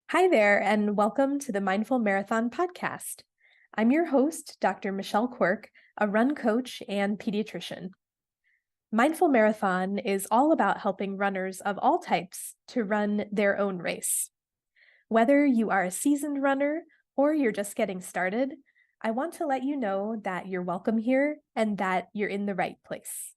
Hi there, and welcome to the Mindful Marathon podcast. I'm your host, Dr. Michelle Quirk, a run coach and pediatrician. Mindful Marathon is all about helping runners of all types to run their own race. Whether you are a seasoned runner or you're just getting started, I want to let you know that you're welcome here and that you're in the right place.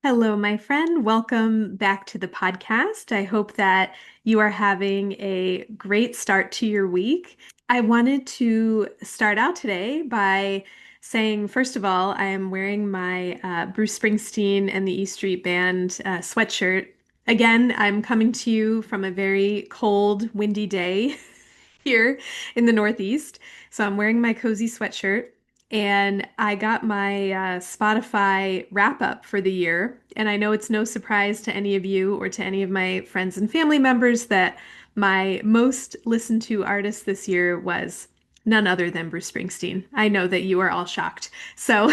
Hello, my friend. Welcome back to the podcast. I hope that you are having a great start to your week. I wanted to start out today by saying, first of all, I am wearing my Bruce Springsteen and the E Street Band sweatshirt. Again, I'm coming to you from a very cold, windy day here in the Northeast. So I'm wearing my cozy sweatshirt. And I got my Spotify wrap up for the year. And I know it's no surprise to any of you or to any of my friends and family members that my most listened to artist this year was none other than Bruce Springsteen. I know that you are all shocked. So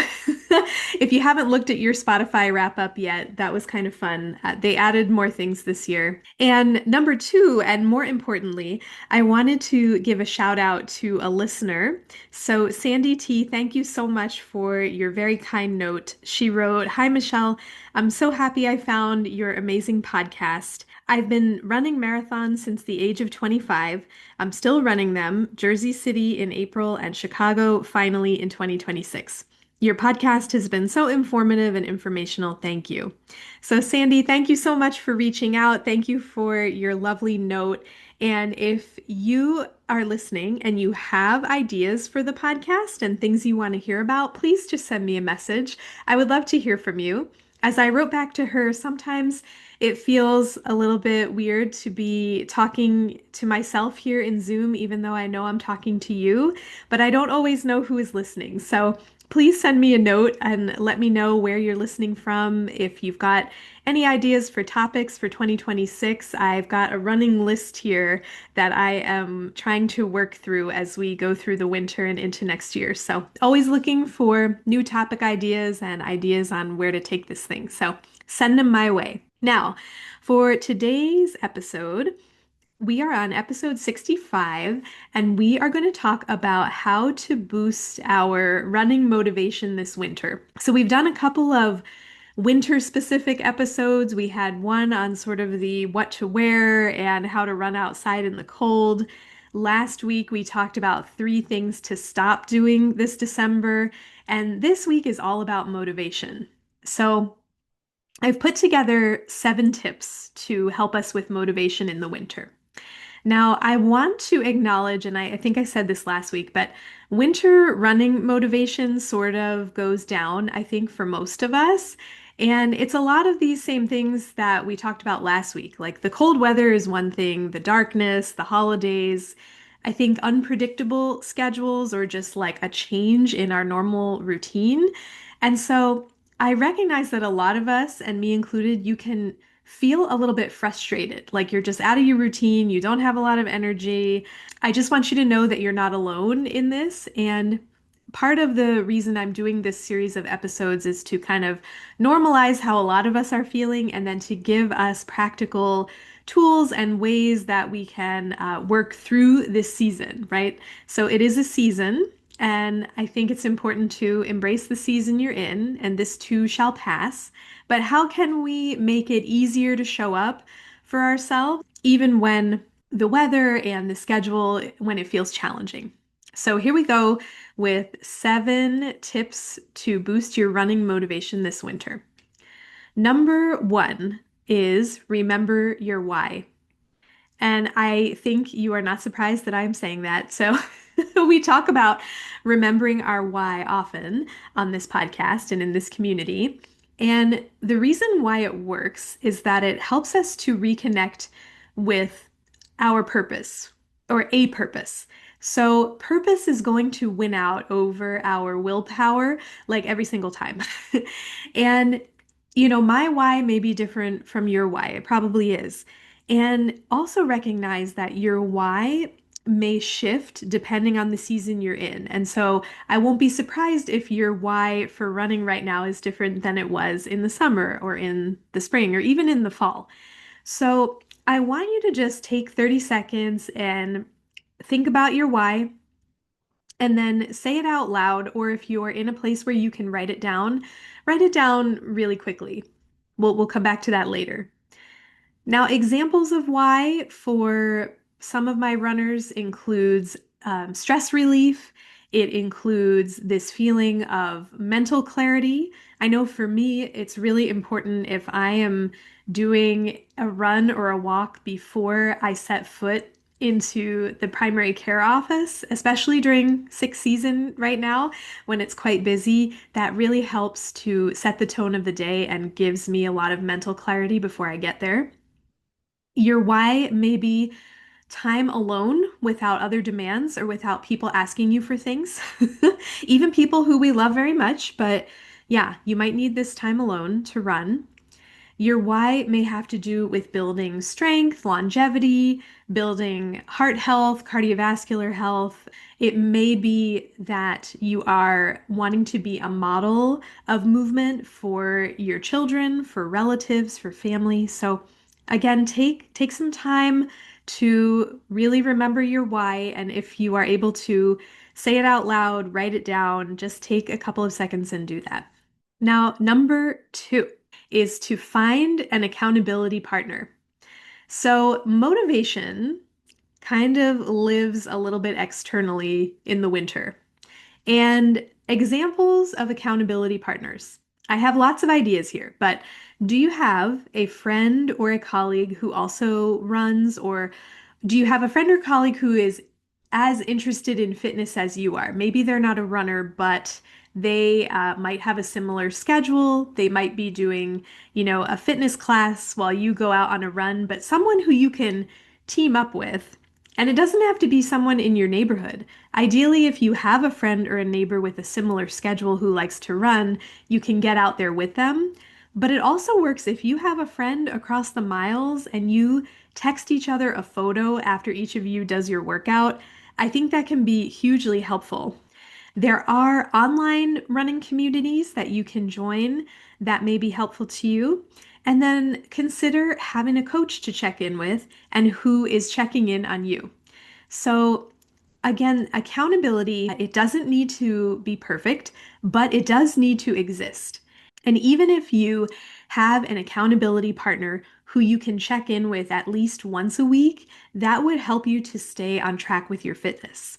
if you haven't looked at your Spotify wrap up yet, that was kind of fun. They added more things this year. And number two, and more importantly, I wanted to give a shout out to a listener. So, Sandy T, thank you so much for your very kind note. She wrote, "Hi, Michelle. I'm so happy I found your amazing podcast. I've been running marathons since the age of 25. I'm still running them, Jersey City in April and Chicago finally in 2026. Your podcast has been so informative and informational. Thank you." So, Sandy, thank you so much for reaching out. Thank you for your lovely note. And if you are listening and you have ideas for the podcast and things you want to hear about, please just send me a message. I would love to hear from you. As I wrote back to her, sometimes it feels a little bit weird to be talking to myself here in Zoom, even though I know I'm talking to you, but I don't always know who is listening. So please send me a note and let me know where you're listening from. If you've got any ideas for topics for 2026, I've got a running list here that I am trying to work through as we go through the winter and into next year. So, always looking for new topic ideas and ideas on where to take this thing. So, send them my way. Now, for today's episode, we are on episode 65, and we are going to talk about how to boost our running motivation this winter. So, we've done a couple of winter specific episodes. We had one on sort of the what to wear and how to run outside in the cold. Last week, we talked about 3 things to stop doing this December. And this week is all about motivation. So, I've put together 7 tips to help us with motivation in the winter. Now, I want to acknowledge, and I think I said this last week, but winter running motivation sort of goes down, I think, for most of us. And it's a lot of these same things that we talked about last week. Like the cold weather is one thing, the darkness, the holidays. I think unpredictable schedules or just like a change in our normal routine. And so I recognize that a lot of us, and me included, you can feel a little bit frustrated, like you're just out of your routine, you don't have a lot of energy. I just want you to know that you're not alone in this. And part of the reason I'm doing this series of episodes is to kind of normalize how a lot of us are feeling and then to give us practical tools and ways that we can work through this season, right? So it is a season. And I think it's important to embrace the season you're in, and this too shall pass. But how can we make it easier to show up for ourselves, even when the weather and the schedule, when it feels challenging? So here we go with 7 tips to boost your running motivation this winter. Number 1 is remember your why. And I think you are not surprised that I'm saying that. So we talk about remembering our why often on this podcast and in this community. And the reason why it works is that it helps us to reconnect with our purpose or a purpose. So, purpose is going to win out over our willpower like every single time. And My why may be different from your why. It probably is. And also recognize that your why may shift depending on the season you're in. And so I won't be surprised if your why for running right now is different than it was in the summer or in the spring or even in the fall. So I want you to just take 30 seconds and think about your why and then say it out loud, or if you're in a place where you can write it down really quickly. We'll come back to that later. Now, examples of why for some of my runners includes stress relief. It includes this feeling of mental clarity. I know for me, it's really important if I am doing a run or a walk before I set foot into the primary care office, especially during sick season right now when it's quite busy. That really helps to set the tone of the day and gives me a lot of mental clarity before I get there. Your why may be time alone without other demands or without people asking you for things. Even people who we love very much, but yeah, you might need this time alone to run. Your why may have to do with building strength, longevity, building heart health, cardiovascular health. It may be that you are wanting to be a model of movement for your children, for relatives, for family. So again, take some time to really remember your why, and if you are able to say it out loud, write it down, just take a couple of seconds and do that. Now, number two is to find an accountability partner. So, motivation kind of lives a little bit externally in the winter. And examples of accountability partners. I have lots of ideas here, but do you have a friend or a colleague who also runs, or do you have a friend or colleague who is as interested in fitness as you are? Maybe they're not a runner, but they might have a similar schedule. They might be doing, a fitness class while you go out on a run, but someone who you can team up with. And it doesn't have to be someone in your neighborhood. Ideally, if you have a friend or a neighbor with a similar schedule who likes to run, you can get out there with them. But it also works if you have a friend across the miles and you text each other a photo after each of you does your workout. I think that can be hugely helpful. There are online running communities that you can join that may be helpful to you. And then consider having a coach to check in with and who is checking in on you. So, again, accountability, it doesn't need to be perfect, but it does need to exist. And even if you have an accountability partner who you can check in with at least once a week, that would help you to stay on track with your fitness.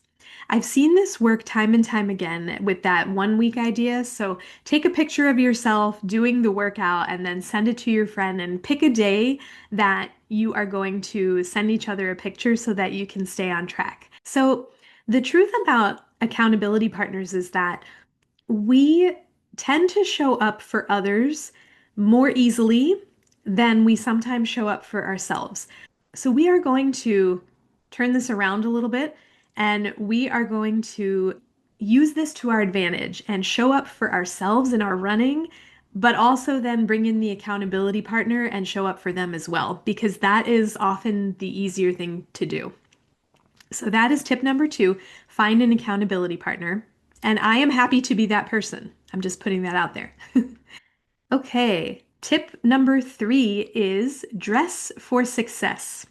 I've seen this work time and time again with that 1 week idea. So take a picture of yourself doing the workout and then send it to your friend and pick a day that you are going to send each other a picture so that you can stay on track. So the truth about accountability partners is that we tend to show up for others more easily than we sometimes show up for ourselves. So we are going to turn this around a little bit and we are going to use this to our advantage and show up for ourselves in our running, but also then bring in the accountability partner and show up for them as well, because that is often the easier thing to do. So that is tip number two, find an accountability partner. And I am happy to be that person. I'm just putting that out there. Okay, tip number three is dress for success.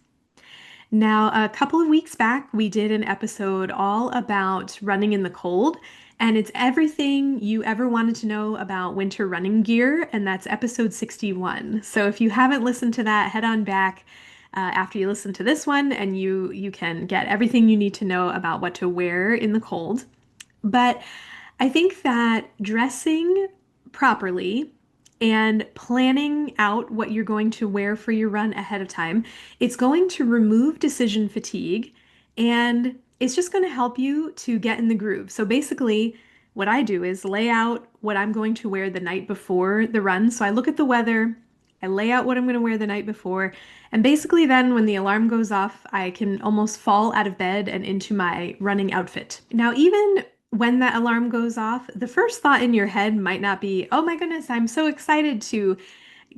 Now, a couple of weeks back, we did an episode all about running in the cold, and it's everything you ever wanted to know about winter running gear, and that's episode 61. So if you haven't listened to that, head on back after you listen to this one, and you can get everything you need to know about what to wear in the cold. But I think that dressing properly and planning out what you're going to wear for your run ahead of time, it's going to remove decision fatigue and it's just going to help you to get in the groove. So basically, what I do is lay out what I'm going to wear the night before the run. So I look at the weather, I lay out what I'm going to wear the night before, and basically then when the alarm goes off, I can almost fall out of bed and into my running outfit. Now, even when that alarm goes off, the first thought in your head might not be, oh my goodness, I'm so excited to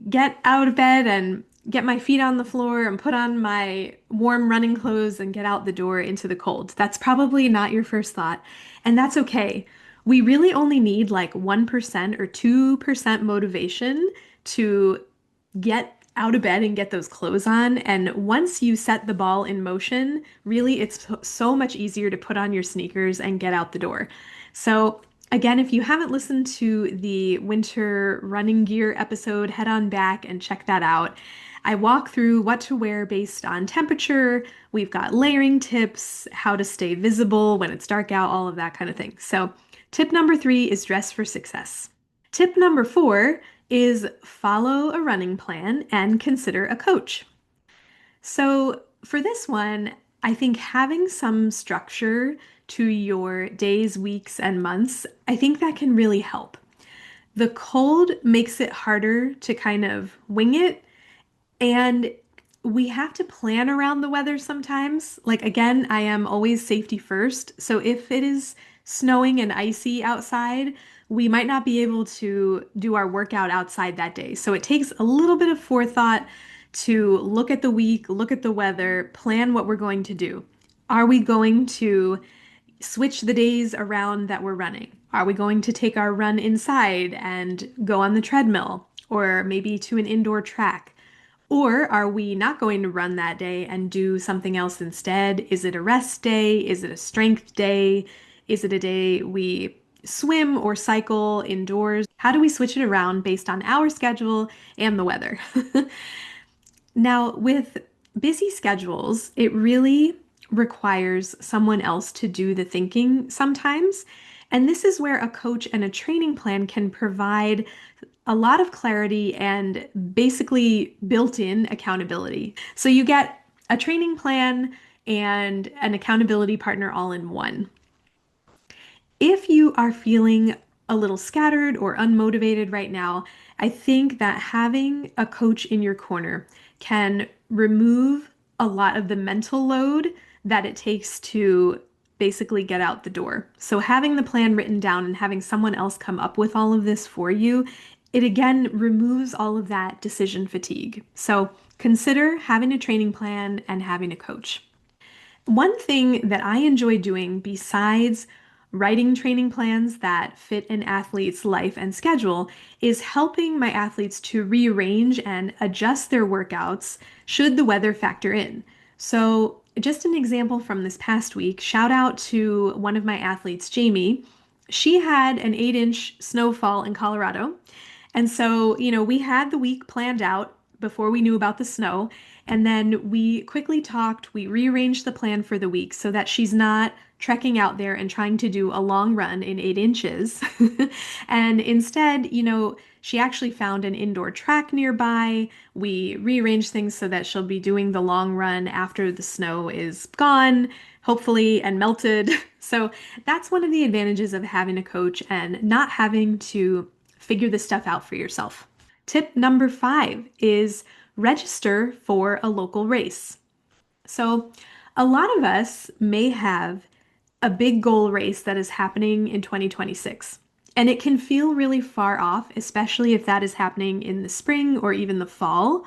get out of bed and get my feet on the floor and put on my warm running clothes and get out the door into the cold. That's probably not your first thought, and that's okay. We really only need like 1% or 2% motivation to get out of bed and get those clothes on. And once you set the ball in motion, really it's so much easier to put on your sneakers and get out the door. So, again, if you haven't listened to the winter running gear episode, head on back and check that out. I walk through what to wear based on temperature. We've got layering tips, how to stay visible when it's dark out, all of that kind of thing. So, tip number 3 is dress for success. Tip number 4 is follow a running plan and consider a coach. So, for this one, I think having some structure to your days, weeks, and months, I think that can really help. The cold makes it harder to kind of wing it, and we have to plan around the weather sometimes. Like, again, I am always safety first. So if it is snowing and icy outside, we might not be able to do our workout outside that day. So it takes a little bit of forethought to look at the week, look at the weather, plan what we're going to do. Are we going to switch the days around that we're running? Are we going to take our run inside and go on the treadmill or maybe to an indoor track? Or are we not going to run that day and do something else instead? Is it a rest day? Is it a strength day? Is it a day we swim or cycle indoors? How do we switch it around based on our schedule and the weather? Now, with busy schedules, it really requires someone else to do the thinking sometimes. And this is where a coach and a training plan can provide a lot of clarity and basically built-in accountability. So you get a training plan and an accountability partner all in one. If you are feeling a little scattered or unmotivated right now, I think that having a coach in your corner can remove a lot of the mental load that it takes to basically get out the door. So, having the plan written down and having someone else come up with all of this for you, it again removes all of that decision fatigue. So, consider having a training plan and having a coach. One thing that I enjoy doing besides writing training plans that fit an athlete's life and schedule is helping my athletes to rearrange and adjust their workouts should the weather factor in. So, just an example from this past week, shout out to one of my athletes, Jamie. She had an 8-inch snowfall in Colorado. And so, we had the week planned out before we knew about the snow. And then we quickly talked, we rearranged the plan for the week so that she's not trekking out there and trying to do a long run in 8 inches. And instead, she actually found an indoor track nearby. We rearranged things so that she'll be doing the long run after the snow is gone, hopefully, and melted. So that's one of the advantages of having a coach and not having to figure this stuff out for yourself. Tip number 5 is register for a local race. So, a lot of us may have a big goal race that is happening in 2026. And it can feel really far off, especially if that is happening in the spring or even the fall.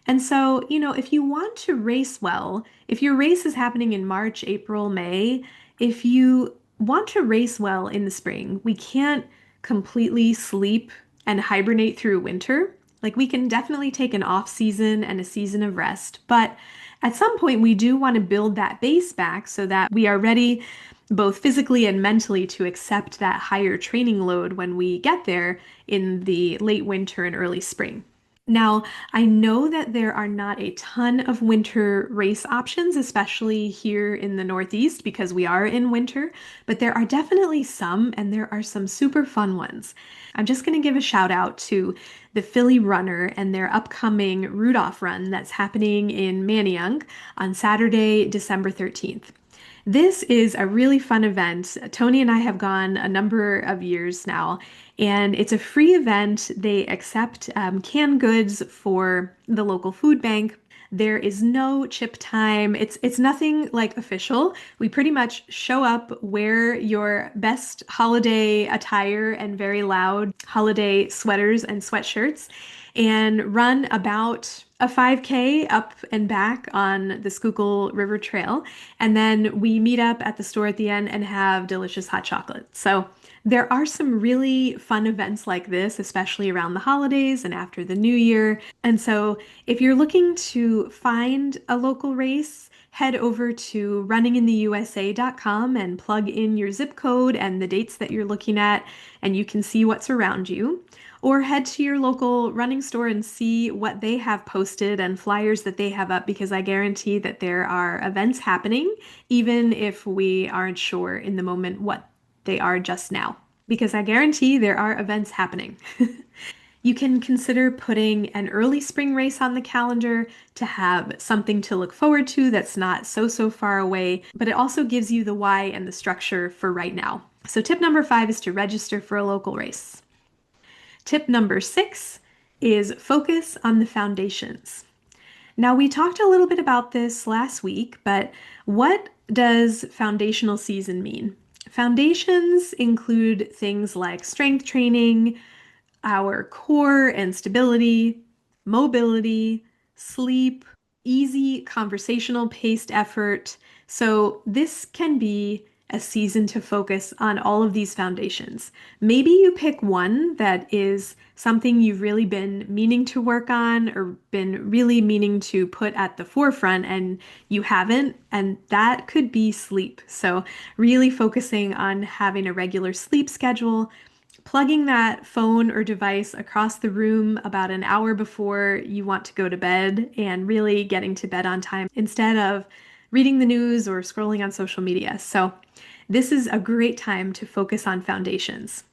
And so, if you want to race well, if your race is happening in March, April, May, if you want to race well in the spring, we can't completely sleep and hibernate through winter. Like we can definitely take an off season and a season of rest, but at some point we do want to build that base back so that we are ready both physically and mentally to accept that higher training load when we get there in the late winter and early spring. Now, I know that there are not a ton of winter race options, especially here in the Northeast because we are in winter, but there are definitely some, and there are some super fun ones. I'm just going to give a shout out to the Philly Runner and their upcoming Rudolph run that's happening in Manayunk on Saturday, December 13th. This is a really fun event. Tony and I have gone a number of years now, and it's a free event. They accept canned goods for the local food bank. There is no chip time. It's nothing like official. We pretty much show up, wear your best holiday attire and very loud holiday sweaters and sweatshirts, and run about a 5K up and back on the Schuylkill River Trail. And then we meet up at the store at the end and have delicious hot chocolate. So there are some really fun events like this, especially around the holidays and after the new year. And so if you're looking to find a local race, head over to runningintheusa.com and plug in your zip code and the dates that you're looking at, and you can see what's around you. Or head to your local running store and see what they have posted and flyers that they have up, because I guarantee that there are events happening, even if we aren't sure in the moment what they are just now. Because I guarantee there are events happening. You can consider putting an early spring race on the calendar to have something to look forward to that's not so far away, but it also gives you the why and the structure for right now. So, tip number 5 is to register for a local race. Tip number 6 is focus on the foundations. Now, we talked a little bit about this last week, but what does foundational season mean? Foundations include things like strength training, our core and stability, mobility, sleep, easy conversational paced effort. So, this can be a season to focus on all of these foundations. Maybe you pick one that is something you've really been meaning to work on or been really meaning to put at the forefront and you haven't, and that could be sleep. So, really focusing on having a regular sleep schedule, plugging that phone or device across the room about an hour before you want to go to bed and really getting to bed on time instead of reading the news or scrolling on social media. So, this is a great time to focus on foundations.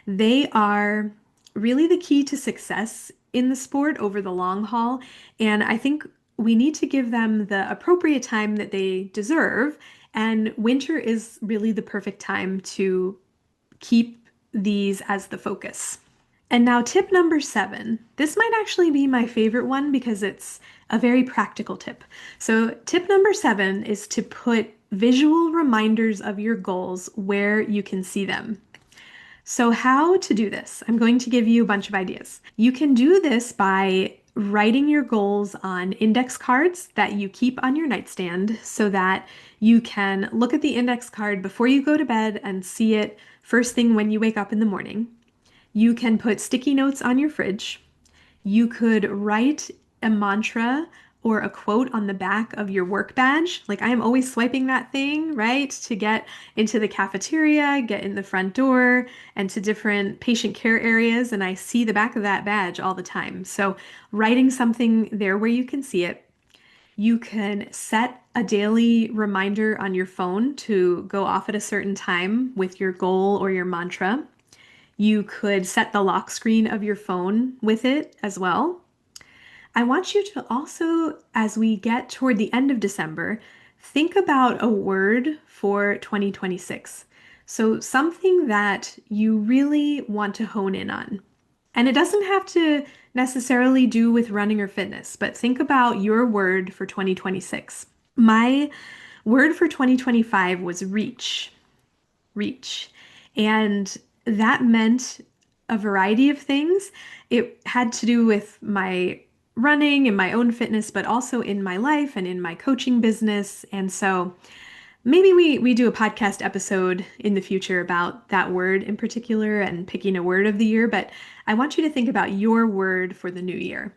They are really the key to success in the sport over the long haul, and I think we need to give them the appropriate time that they deserve. And winter is really the perfect time to keep these as the focus. And now, tip number 7. This might actually be my favorite one because it's a very practical tip. So, tip number 7 is to put visual reminders of your goals where you can see them. So, how to do this? I'm going to give you a bunch of ideas. You can do this by writing your goals on index cards that you keep on your nightstand so that you can look at the index card before you go to bed and see it first thing when you wake up in the morning. You can put sticky notes on your fridge. You could write a mantra or a quote on the back of your work badge. Like, I am always swiping that thing, right, to get into the cafeteria, get in the front door, and to different patient care areas. And I see the back of that badge all the time. So, writing something there where you can see it. You can set a daily reminder on your phone to go off at a certain time with your goal or your mantra. You could set the lock screen of your phone with it as well. I want you to also, as we get toward the end of December, think about a word for 2026. So, something that you really want to hone in on. And it doesn't have to necessarily do with running or fitness, but think about your word for 2026. My word for 2025 was reach. Reach. And that meant a variety of things. It had to do with my running and my own fitness, but also in my life and in my coaching business. And so maybe we do a podcast episode in the future about that word in particular and picking a word of the year, but I want you to think about your word for the new year.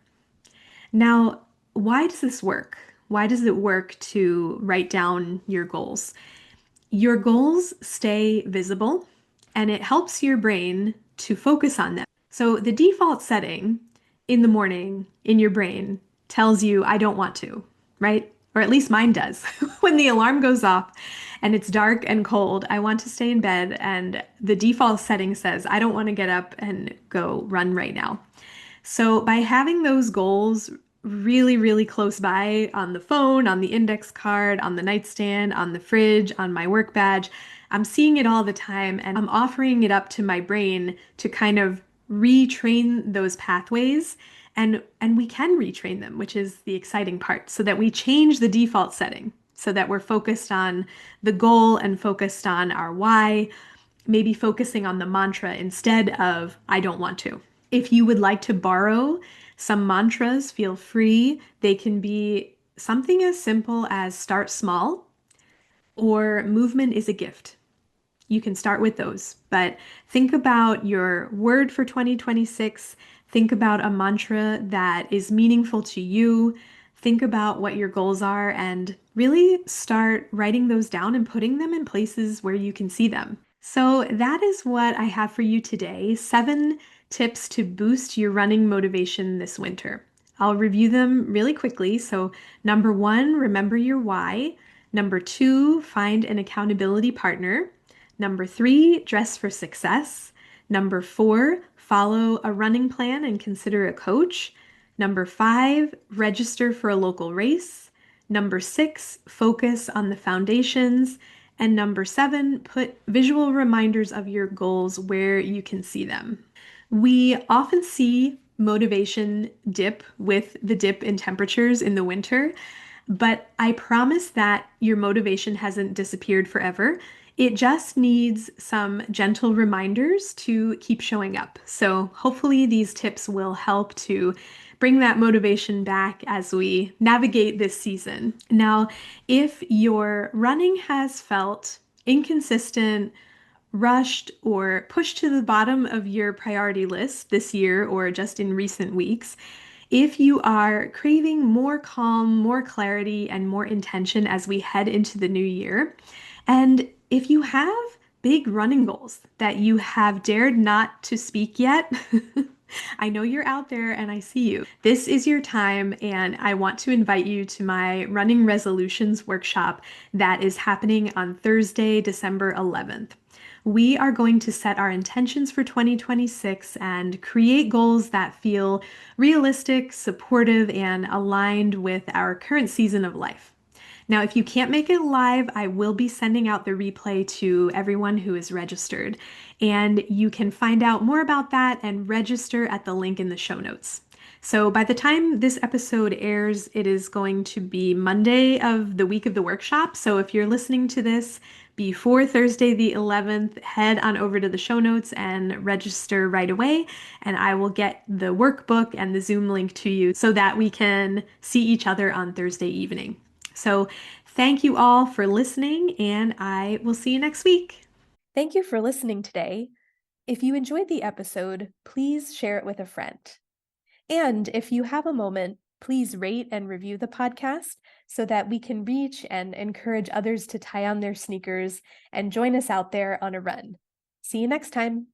Now, why does this work? Why does it work to write down your goals? Your goals stay visible and it helps your brain to focus on them. So the default setting in the morning in your brain tells you, I don't want to, right? Or at least mine does. When the alarm goes off and it's dark and cold, I want to stay in bed, and the default setting says, I don't want to get up and go run right now. So by having those goals really, really close by on the phone, on the index card, on the nightstand, on the fridge, on my work badge. I'm seeing it all the time, and I'm offering it up to my brain to kind of retrain those pathways. And we can retrain them, which is the exciting part, so that we change the default setting so that we're focused on the goal and focused on our why, maybe focusing on the mantra instead of I don't want to. If you would like to borrow some mantras, feel free. They can be something as simple as start small or movement is a gift. You can start with those, but think about your word for 2026. Think about a mantra that is meaningful to you. Think about what your goals are and really start writing those down and putting them in places where you can see them. So, that is what I have for you today. 7 tips to boost your running motivation this winter. I'll review them really quickly. So, number 1, remember your why. Number 2, find an accountability partner. Number 3, dress for success. Number 4, follow a running plan and consider a coach. Number 5, register for a local race. Number 6, focus on the foundations. And number 7, put visual reminders of your goals where you can see them. We often see motivation dip with the dip in temperatures in the winter, but I promise that your motivation hasn't disappeared forever. It just needs some gentle reminders to keep showing up. So hopefully these tips will help to bring that motivation back as we navigate this season. Now, if your running has felt inconsistent, rushed, or pushed to the bottom of your priority list this year or just in recent weeks, if you are craving more calm, more clarity, and more intention as we head into the new year, and if you have big running goals that you have dared not to speak yet, I know you're out there and I see you. This is your time, and I want to invite you to my running resolutions workshop that is happening on Thursday, December 11th. We are going to set our intentions for 2026 and create goals that feel realistic, supportive, and aligned with our current season of life. Now, if you can't make it live, I will be sending out the replay to everyone who is registered, and you can find out more about that and register at the link in the show notes. So by the time this episode airs, it is going to be Monday of the week of the workshop. So if you're listening to this before Thursday the 11th, head on over to the show notes and register right away, and I will get the workbook and the Zoom link to you so that we can see each other on Thursday evening. So thank you all for listening, and I will see you next week. Thank you for listening today. If you enjoyed the episode, please share it with a friend. And if you have a moment, please rate and review the podcast so that we can reach and encourage others to tie on their sneakers and join us out there on a run. See you next time.